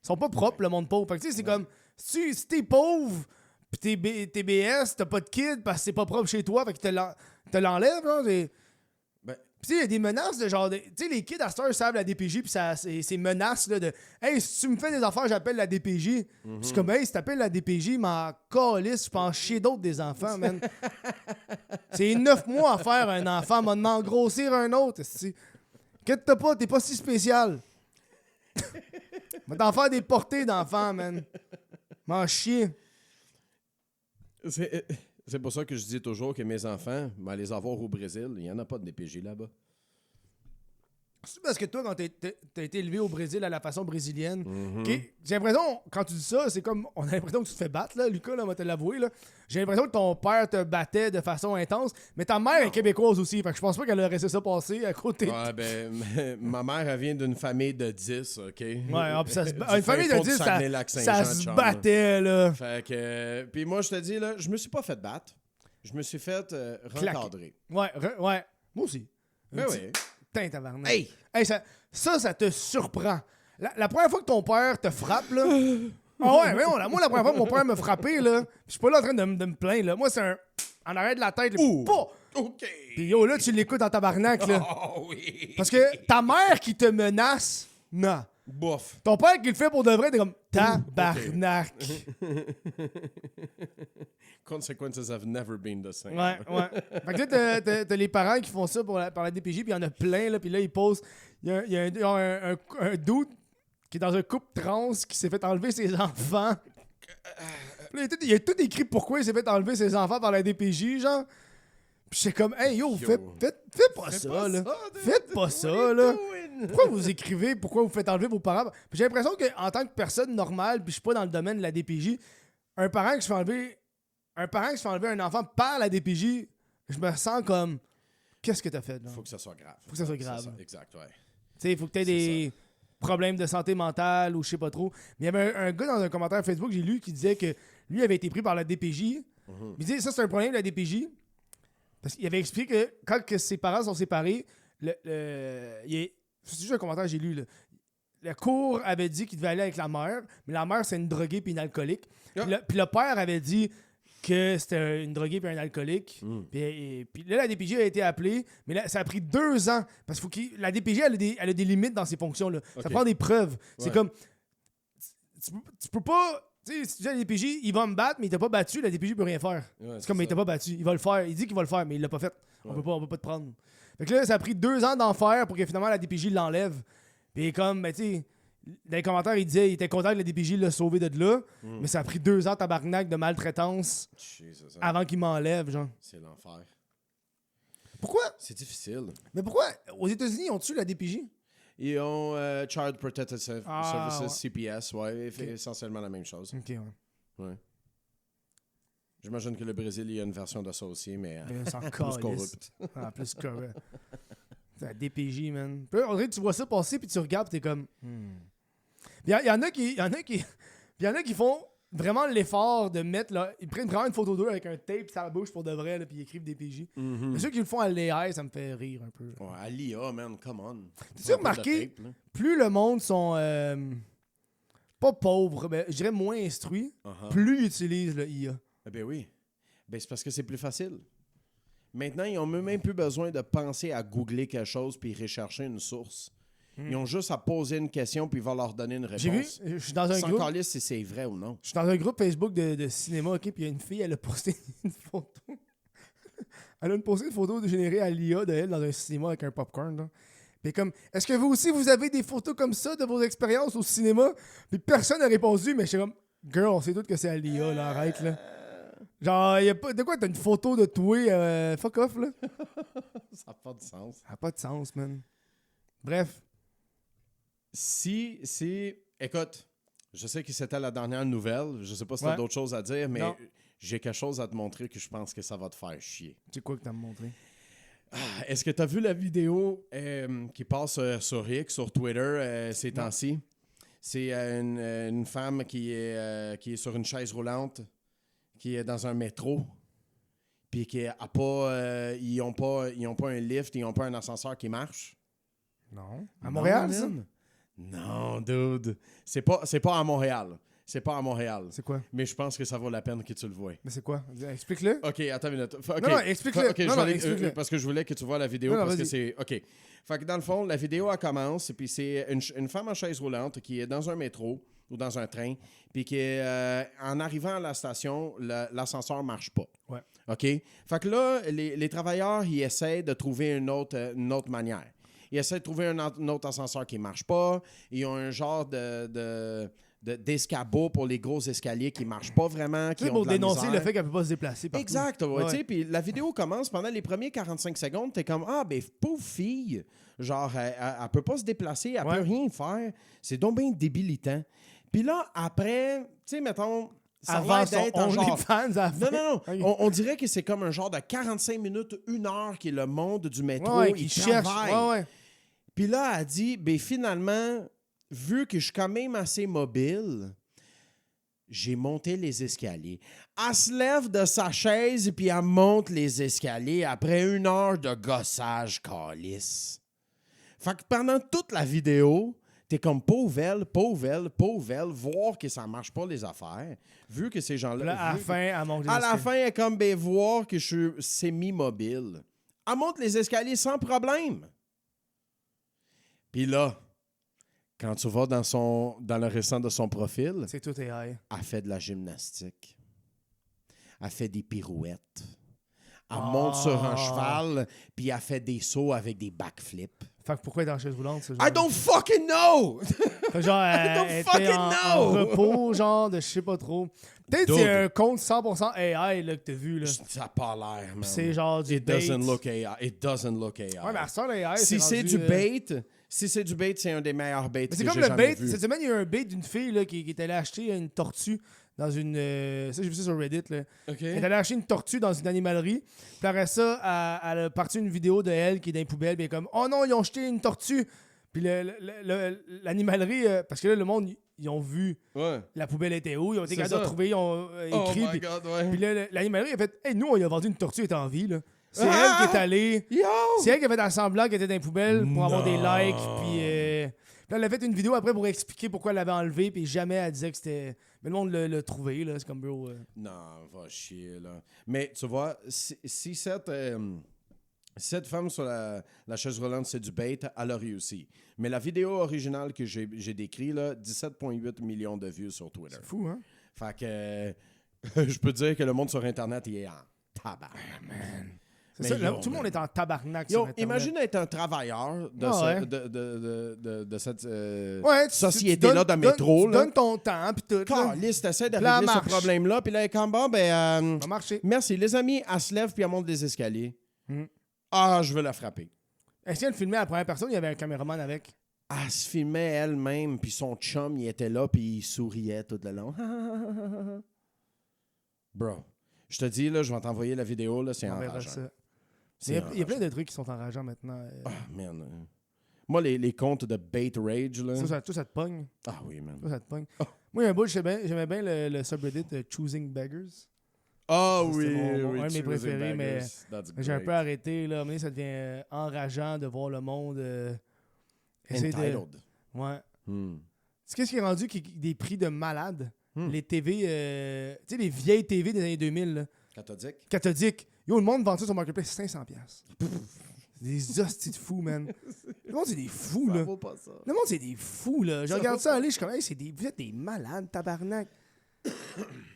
sont pas propres, le monde pauvre. Fait que tu sais, c'est comme, si t'es pauvre, pis t'es BS, t'as pas de kid parce que c'est pas propre chez toi, fait que te l'enlève, genre. Pis tu sais, il y a des menaces de genre. Tu sais, les kids à cette heure savent la DPJ, pis ces menaces là de hey, si tu me fais des affaires, j'appelle la DPJ. Pis c'est comme, hey, si t'appelles la DPJ, m'en calisse, je peux en chier d'autres des enfants, man. C'est 9 mois à faire un enfant, m'en grossir un autre. Inquiète-toi pas, t'es pas si spécial. Va t'en faire des portées d'enfants, man. M'en chier. C'est pour ça que je dis toujours que mes enfants, les avoir au Brésil, il n'y en a pas de DPJ là-bas. C'est parce que toi, quand t'as été élevé au Brésil à la façon brésilienne, j'ai l'impression, quand tu dis ça, c'est comme, on a l'impression que tu te fais battre, là, Lucas, là, on va te l'avouer, là. J'ai l'impression que ton père te battait de façon intense, mais ta mère est québécoise aussi, fait que je pense pas qu'elle aurait laissé ça passer à côté. Ouais, ma mère, elle vient d'une famille de 10, OK? Ouais, une famille de 10, ça se battait, là. Fait que, puis moi, je te dis, là, je me suis pas fait battre. Je me suis fait recadrer. Ouais, moi aussi. Ben oui. Putain, tabarnak. Hey, Ça te surprend. La première fois que ton père te frappe, là... Ah ouais, mais moi, la première fois que mon père m'a frappé, là, je suis pas là en train de me plaindre, là. Moi, c'est un... En arrière de la tête, là, OK. Puis yo, là, tu l'écoutes en tabarnak, là. Oh oui. Parce que ta mère qui te menace, non. Bof. Ton père qui le fait pour de vrai, t'es comme tabarnak. Consequences have never been the same. Ouais. Fait que là, t'as les parents qui font ça par la DPJ, puis il y en a plein, là, puis là, ils posent... Il y a un dude qui est dans un couple trans qui s'est fait enlever ses enfants. Puis là, il a tout écrit pourquoi il s'est fait enlever ses enfants par la DPJ, genre. Puis j'étais comme, hey, yo, faites pas ça, là. Faites pas ça, là. Pourquoi vous écrivez pourquoi vous faites enlever vos parents? Puis j'ai l'impression qu'en tant que personne normale, puis je suis pas dans le domaine de la DPJ, un parent qui se fait enlever un enfant par la DPJ, je me sens comme, qu'est-ce que t'as fait, là? Faut que ça soit grave. Faut que ça soit grave. Ça, exact, ouais. Tu sais, il faut que t'aies des problèmes de santé mentale ou je sais pas trop. Mais il y avait un gars dans un commentaire Facebook, j'ai lu, qui disait que lui avait été pris par la DPJ. Il disait, ça, c'est un problème de la DPJ. Parce qu'il avait expliqué que quand ses parents sont séparés, c'est juste un commentaire que j'ai lu, là. La cour avait dit qu'il devait aller avec la mère, mais la mère, c'est une droguée puis une alcoolique. Puis le père avait dit que c'était une droguée puis un alcoolique. Puis là, la DPJ a été appelée, mais là, ça a pris 2 ans. Parce que la DPJ, elle a des limites dans ses fonctions, là. Ça prend des preuves. C'est comme... Tu peux pas... Tu sais, si tu dis à la DPJ, il va me battre, mais il t'a pas battu, la DPJ peut rien faire. C'est comme, mais il t'a pas battu. Il va le faire. Il dit qu'il va le faire, mais il l'a pas fait. On peut pas te prendre. Fait que là, ça a pris 2 ans d'enfer pour que finalement la DPJ l'enlève. Puis comme, ben tu sais, dans les commentaires, il disait il était content que la DPJ l'a sauvé de là, mais ça a pris 2 ans tabarnak de maltraitance avant qu'il m'enlève, genre. C'est l'enfer. Pourquoi? C'est difficile. Mais pourquoi? Aux États-Unis, ils ont-tu la DPJ? Ils ont Child Protective Services, ouais. CPS, ouais, fait essentiellement la même chose. Ok, Ouais. J'imagine que le Brésil, il y a une version de ça aussi, mais c'est encore plus corrupte. Plus correct. C'est la DPJ, man. Puis, on dirait que tu vois ça passer, puis tu regardes, puis t'es comme... Il y en a qui font vraiment l'effort de mettre... Là, ils prennent vraiment une photo d'eux avec un tape sur la bouche pour de vrai, là, puis ils écrivent DPJ. Mais ceux qui le font à l'AI, ça me fait rire un peu. Ouais, à l'IA, man, come on. T'as-tu remarqué, plus le monde sont... pas pauvres, mais je dirais moins instruits, plus ils utilisent le IA. Eh ben oui. Ben c'est parce que c'est plus facile. Maintenant, ils n'ont même plus besoin de penser à googler quelque chose puis rechercher une source. Ils ont juste à poser une question puis il va leur donner une réponse. J'ai vu, je suis dans un sans groupe... caler si c'est vrai ou non. Je suis dans un groupe Facebook de cinéma, OK, puis il y a une fille, elle a posté une photo. Elle a posté une photo générée à l'IA d'elle dans un cinéma avec un popcorn, là. Puis comme, est-ce que vous aussi, vous avez des photos comme ça de vos expériences au cinéma? Puis personne n'a répondu, mais je suis comme, girl, on sait tout que c'est à l'IA, là, arrête, là. Genre, y a pas... De quoi, t'as une photo de toi, fuck off, là? Ça n'a pas de sens. Ça n'a pas de sens, man. Bref. Écoute, je sais que c'était la dernière nouvelle. Je sais pas si tu as Ouais. d'autres choses à dire, mais Non. j'ai quelque chose à te montrer que je pense que ça va te faire chier. C'est quoi que t'as me montré? Est-ce que tu as vu la vidéo qui passe sur X, sur Twitter, ces Non. temps-ci? C'est une femme qui est sur une chaise roulante, qui est dans un métro, puis qui a pas, ils n'ont pas un lift, ils n'ont pas un ascenseur qui marche. Non. À Montréal, Non, ça? man. Non, dude. C'est pas à Montréal. C'est pas à Montréal. C'est quoi? Mais je pense que ça vaut la peine que tu le vois. Mais c'est quoi? Explique-le. OK, attends une minute. OK. Non, explique-le. OK, je Non, vais non, aller- explique-le. parce que je voulais que tu vois la vidéo Non, parce que vas-y. c'est... OK. Fait que dans le fond, la vidéo, elle commence, puis c'est une femme en chaise roulante qui est dans un métro ou dans un train, puis qui est... en arrivant à la station, l'ascenseur marche pas. Ouais. OK? Fait que là, les travailleurs, ils essaient de trouver une autre manière. Ils essaient de trouver un autre ascenseur qui marche pas. Ils ont un genre d'escabeau pour les gros escaliers qui marchent pas vraiment, qui Tu sais, ont pour de la dénoncer misère. le fait qu'elle peut pas se déplacer partout. Exact, ouais, Ouais. tu sais, puis la vidéo commence, pendant les premiers 45 secondes, t'es comme, ah, ben, pauvre fille, genre, elle peut pas se déplacer, elle Ouais. peut rien faire, c'est donc bien débilitant. Puis là, après, tu sais, mettons, ça a Avant l'air son d'être un genre... OnlyFans, à la fin. Non. Ok. On dirait que c'est comme un genre de 45 minutes, 1 heure qui est le monde du métro, Ouais, il qui cherche. travaille. Ouais. Puis là, elle dit, ben finalement, vu que je suis quand même assez mobile, j'ai monté les escaliers. Elle se lève de sa chaise et puis elle monte les escaliers après 1 heure de gossage calice. Fait que pendant toute la vidéo, t'es comme pauvre elle, voir que ça marche pas les affaires, vu que ces gens-là... Là, à la vu que- fin, elle monte les à la escaliers. fin, elle est comme, ben, voir que je suis semi-mobile. Elle monte les escaliers sans problème. Puis là, quand tu vas dans le restant de son profil, C'est tout AI. elle fait de la gymnastique. Elle fait des pirouettes. Elle Ah. monte sur un cheval, puis elle fait des sauts avec des backflips. Fait que pourquoi elle est en chaise roulante? Ce genre I don't fucking know! Fait genre, don't elle était fucking en know! repos, genre, de je sais pas trop. Peut-être que Dude. c'est un compte 100% AI là, que t'as vu. Là. Ça n'a pas l'air, man. C'est genre du It bait. doesn't look AI. It doesn't look AI. Ouais, mais à ça, l'AI, Si c'est rendu, du bait, c'est un des meilleurs baits Mais que c'est j'ai comme le jamais bait. vu. Cette semaine, il y a eu un bait d'une fille là, qui est allée acheter une tortue dans une. Ça, j'ai vu ça sur Reddit. Là. OK. Elle est allée acheter une tortue dans une animalerie. Puis après ça, elle a parti une vidéo de elle qui est dans les poubelles. Puis elle est comme, oh non, ils ont jeté une tortue. Puis l'animalerie, parce que là, le monde, ils ont vu Ouais. la poubelle était où. Ils ont été C'est capables de ça. retrouver, ils ont écrit. Oh my puis God, ouais. puis là, l'animalerie a fait, hey, nous, on lui a vendu une tortue, elle était en vie. Là. C'est Ah! elle qui est allée. Yo! C'est elle qui a fait un semblant qu'elle était dans les poubelles pour avoir des Non. likes. Puis là, elle a fait une vidéo après pour expliquer pourquoi elle l'avait enlevé. Puis jamais elle disait que c'était. Mais le monde l'a trouvé. Là. C'est comme bro. Non, va chier, là. Mais tu vois, si cette femme sur la chaise roulante, c'est du bait, elle a réussi. Mais la vidéo originale que j'ai décrite, là, 17,8 millions de vues sur Twitter. C'est fou, hein? Fait que je peux dire que le monde sur Internet, il est en tabac. C'est Mais ça, là, yo, tout le monde man. est en tabarnak Yo, sur Internet. imagine être un travailleur de, Ah ouais. de cette Ouais, société-là de métro. Tu là. donnes ton temps, puis tout. Là. Caliste, t'essaies de Là, régler ce marche. problème-là, puis là, elle est comme, bon, ben, Ça a marché. merci. Les amis, elle se lève, puis elle monte des escaliers. Mm. Ah, je veux la frapper. Est-ce qu'elle filmait à la première personne? Il y avait un caméraman avec. Elle se filmait elle-même, puis son chum, il était là, puis il souriait tout le long. Bro, je te dis, là, je vais t'envoyer la vidéo, là, c'est On verra enrageant. ça. C'est Il y a plein enrageant. de trucs qui sont enrageants maintenant. Ah, man. Moi, les comptes de Bait Rage, là. Ça te pogne. Ah oui, man. Ça te pogne. Oh. Moi, il y a un bout, j'aimais bien le subreddit Ah Choosing Beggars. oui, c'était oui. un de mes Choosing préférés, mais Beggars, that's J'ai un great. peu arrêté. Là. À un moment donné, ça devient enrageant de voir le monde essayer de... Entitled. Ouais. Hmm. Tu sais qu'est-ce qui est rendu des prix de malades? Hmm. Les TV, tu sais, les vieilles TV des années 2000, là, Cathodique. cathodiques. Yo, le monde vend ça sur Marketplace 500$. C'est des hosties de fous, man. Le monde, c'est des fous, là. vaut pas ça. Le monde, c'est des fous, là. Je Ça regarde vaut ça aller, je suis comme, hey, vous êtes des malades, tabarnak.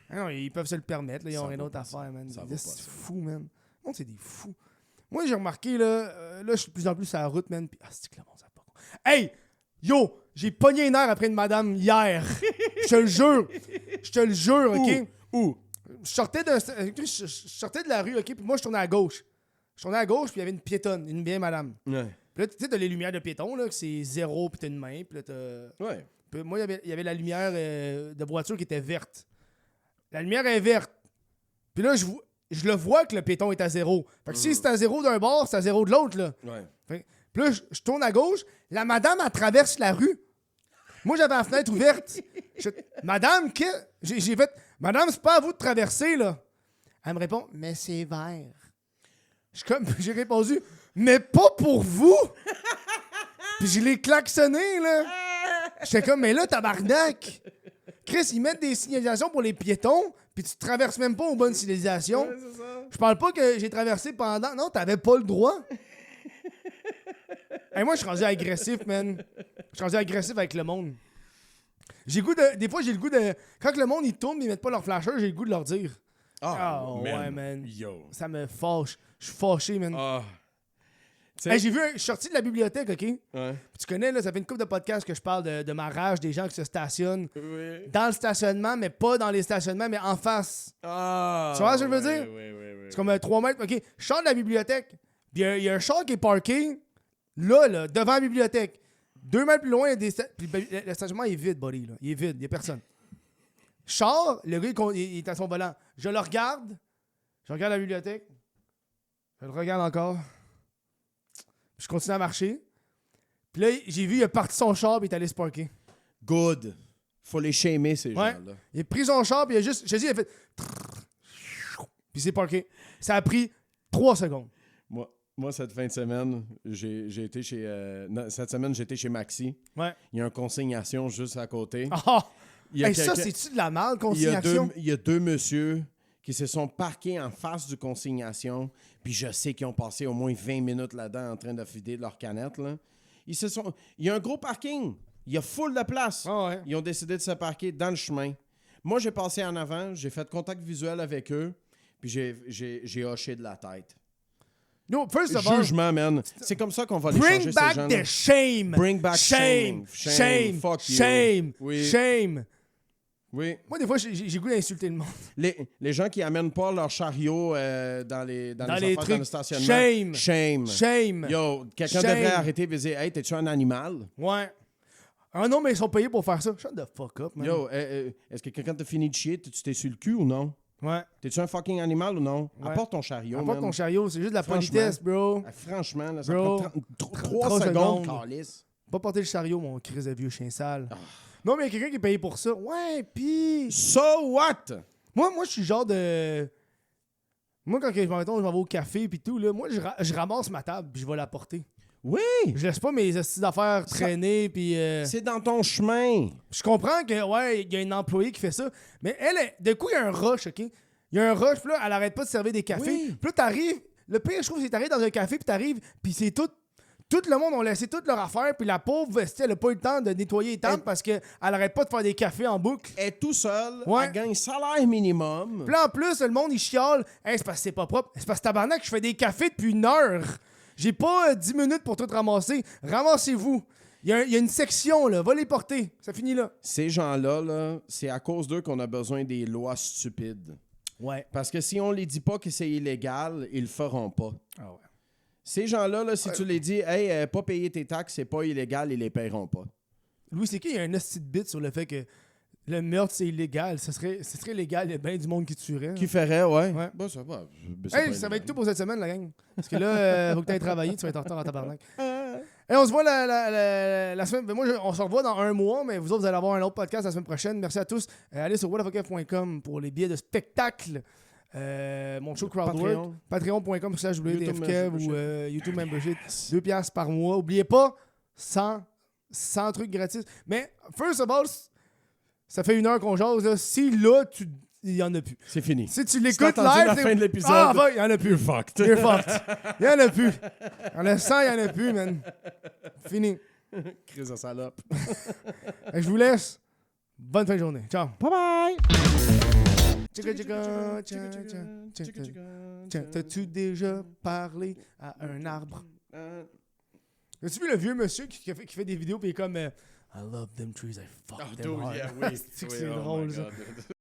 Ah non, ils peuvent se le permettre, là. Ils Ça ont rien vaut d'autre pas à ça. faire, man. Ça vaut Des pas hosties de ça. fous, man. Le monde, c'est des fous. Moi, j'ai remarqué, là, je suis de plus en plus sur la route, man. Puis, c'est que le monde, ça va pas. Hey! Yo! J'ai pogné une heure après une madame hier. Je te le jure. Je te le jure, OK? Où? Je sortais de la rue, OK? Puis moi, je tournais à gauche. Je tournais à gauche, puis il y avait une piétonne, une vieille madame. Ouais. Puis là, tu sais, t'as les lumières de piéton, là, que c'est 0 puis t'as une main. Puis là, t'as... Ouais. Puis moi, il y avait la lumière de voiture qui était verte. La lumière est verte. Puis là, je le vois que le piéton est à 0. Fait que si c'est à 0 d'un bord, c'est à 0 de l'autre, là. Ouais. Puis là, je tourne à gauche. La madame, elle traverse la rue. Moi, j'avais la fenêtre ouverte. Madame, j'ai fait... Madame, c'est pas à vous de traverser, là. Elle me répond, mais c'est vert. J'ai répondu, mais pas pour vous! Puis je l'ai klaxonné, là. J'étais comme, mais là, tabarnak! Chris, ils mettent des signalisations pour les piétons, puis tu traverses même pas aux bonnes signalisations. Ouais, c'est ça. Je parle pas que j'ai traversé pendant... Non, t'avais pas le droit. Hey, moi, je suis rendu agressif, man. Je suis rendu agressif avec le monde. J'ai le goût de... Des fois, j'ai le goût de... Quand le monde, ils tournent, ils mettent pas leur flasheur, j'ai le goût de leur dire. Ah, ouais, man. Yo. Ça me fâche. Je suis fâché, man. Ah. Hey, je suis sorti de la bibliothèque, OK? Puis Ouais. tu connais, là, ça fait une couple de podcasts que je parle de ma rage des gens qui se stationnent Oui. dans le stationnement, mais pas dans les stationnements, mais en face. Ah. Tu vois ce que je veux dire? Oui. C'est comme 3 mètres. OK, je sors de la bibliothèque, puis il y a un char qui est parké, là, devant la bibliothèque. 2 mètres plus loin, il y a des puis le stationnement est vide, buddy, là. Il est vide, il y a personne. Je sors, le gars, il est à son volant. Je le regarde, je regarde la bibliothèque, je le regarde encore, puis je continue à marcher. Puis là, j'ai vu, il a parti son char, puis il est allé se parker. Good. Faut les shamer, ces Ouais. gens-là. Il a pris son char, puis il a juste, je te dis, il a fait... Puis il s'est parké. Ça a pris 3 secondes. Moi, cette fin de semaine, j'ai été chez... cette semaine, j'étais chez Maxi. Ouais. Il y a une consignation juste à côté. Ah! Il y a Hey, ça, quelqu'un- c'est-tu de la merde, il y a consignation? il y a deux messieurs qui se sont parqués en face du consignation, puis je sais qu'ils ont passé au moins 20 minutes là-dedans en train de vider leur canette, là. Il y a un gros parking. Il y a full de place. Ah ouais. Ils ont décidé de se parquer dans le chemin. Moi, j'ai passé en avant, j'ai fait contact visuel avec eux, puis j'ai hoché de la tête. No, first of all, Jugement, man. C'est comme ça qu'on va les bring changer, ces back gens-là. the shame. Bring back shame. shame. Shame. Fuck you. Shame. Oui. Shame. Oui. Moi, des fois, j'ai le goût d'insulter le monde. Les gens qui amènent pas leur chariot dans les Dans affaires, les dans trucs. le stationnement. Shame. Shame. Shame. Yo, quelqu'un Shame. devrait arrêter et dire « Hey, t'es-tu un animal? Ouais. Ah non, mais ils sont payés pour faire ça. Shut the fuck up, » man. Yo, est-ce que quelqu'un t'a fini de chier? Tu t'es sur le cul ou non? Ouais. T'es-tu un fucking animal ou non? Ouais. Apporte ton chariot, Apporte man. ton chariot, c'est juste de la Franchement. politesse, bro. Ah, franchement, là, ça Bro. prend 3 3 secondes, secondes. calice. Pas porter le chariot, mon crise de vieux chien sale. Ah. Non, mais il y a quelqu'un qui est payé pour ça. Ouais, pis... So what? Moi, je suis le genre de... Moi, quand je m'en vais au café pis tout, là, moi, je ramasse ma table pis je vais la porter. Oui! Je laisse pas mes astuces d'affaires traîner pis... C'est dans ton chemin. Je comprends que, ouais, il y a une employée qui fait ça, mais de coup, il y a un rush, OK? Il y a un rush, pis là, elle arrête pas de servir des cafés. Oui. Pis là, t'arrives... Le pire, je trouve, c'est que t'arrives dans un café pis t'arrives pis c'est tout... Tout le monde a laissé toute leur affaire, puis la pauvre vestie, elle a pas eu le temps de nettoyer les tables parce qu'elle arrête pas de faire des cafés en boucle. Elle est tout seul, Ouais. elle gagne salaire minimum. Puis là, en plus, le monde, il chiale. Hey, c'est parce que c'est pas propre. C'est parce que tabarnak, je fais des cafés depuis 1 heure. J'ai pas 10 minutes pour tout ramasser. Ramassez-vous. Il y a une section, là. Va les porter. Ça finit là. Ces gens-là, là, c'est à cause d'eux qu'on a besoin des lois stupides. Ouais. Parce que si on les dit pas que c'est illégal, ils le feront pas. Ah ouais. Ces gens-là, là, si tu les dis, hey, pas payer tes taxes, c'est pas illégal, ils les paieront pas. Louis C.K., il y a un hostie de bit sur le fait que le meurtre, c'est illégal. Ce serait légal, il y a bien du monde qui tuerait. Qui ferait, ouais. Ouais. Bah, ça va. Hey, ça va être tout pour cette semaine, la gang. Parce que là, faut que tu ailles travailler, tu vas être en retard en tabarnak. Hey, on se voit la semaine. Moi, on se revoit dans 1 mois, mais vous autres, vous allez avoir un autre podcast la semaine prochaine. Merci à tous. Allez sur whatthefuck.com pour les billets de spectacle. Mon show Crowdwork. Patreon.com/WTFKev ou YouTube Membership. 2 piastres par mois. Oubliez pas, 100 trucs gratis. Mais, first of all, ça fait 1 heure qu'on jase. Là. Si là, il y en a plus. C'est fini. Si tu Si l'écoutes t'as entendu live, la fin de l'épisode, ah, bah, il y en a plus. you're fucked. You're fucked. Il y en a plus. Il y en a 100, il y en a plus, man. Fini. Crise de salope. Je vous laisse. Bonne fin de journée. Ciao. Bye bye! T'as-tu déjà parlé à un arbre? As-tu vu le vieux monsieur qui fait des vidéos et il est comme I love them trees, I fuck them hard. Oui, C'est drôle, ça.